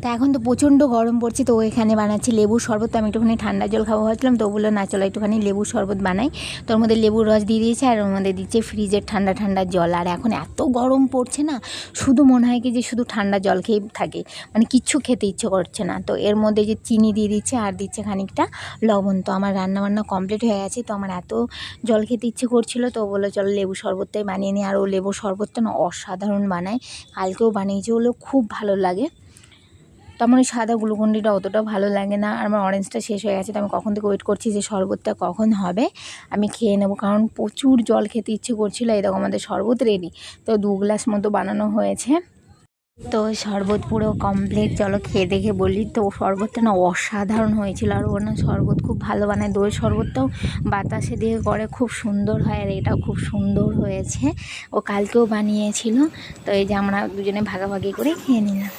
তা এখন তো প্রচণ্ড গরম পড়ছে, তো এখানে বানাচ্ছি লেবুর শরবত। তো আমি একটুখানি ঠান্ডা জল খাবো ভাবছিলাম, তো বললো না চলো একটুখানি লেবুর শরবত বানাই। তো ওর মধ্যে লেবুর রস দিয়ে দিয়েছে আর ওর মধ্যে দিচ্ছে ফ্রিজের ঠান্ডা ঠান্ডা জল। আর এখন এত গরম পড়ছে না, শুধু মনে হয় কি যে শুধু ঠান্ডা জল খেয়েই থাকে, মানে কিচ্ছু খেতে ইচ্ছে করছে না। তো এর মধ্যে যে চিনি দিয়ে দিচ্ছে আর দিচ্ছে খানিকটা লবণ। তো আমার রান্নাবান্না কমপ্লিট হয়ে গেছে, তো আমার এত জল খেতে ইচ্ছে করছিল, তো বললো চলো লেবু শরবতটাই বানিয়ে নিই। আর ও লেবুর শরবতটা না অসাধারণ বানায়, কালকেও বানিয়েছে, ওগুলো খুব ভালো লাগে। তো আমার ওই সাদা গ্লুকন্ডিটা অতটাও ভালো লাগে না, আর আমার অরেঞ্জটা শেষ হয়ে গেছে। তো আমি কখন থেকে ওয়েট করছি যে শরবতটা কখন হবে, আমি খেয়ে নেবো, কারণ প্রচুর জল খেতে ইচ্ছে করছিলো। এই দেখো আমাদের শরবত রেডি, তো 2 গ্লাস মতো বানানো হয়েছে। তো শরবত পুরো কমপ্লিট, চলো খেয়ে দেখে বলি। তো শরবতটা না অসাধারণ হয়েছিল, আর ও না শরবত খুব ভালো বানায়। দইয়ের শরবতটাও বাতাসে দিয়ে করে, খুব সুন্দর হয়, আর এটাও খুব সুন্দর হয়েছে। ও কালকেও বানিয়েছিল। তো এই যে আমরা দুজনে ভাগাভাগি করে খেয়ে নিলাম।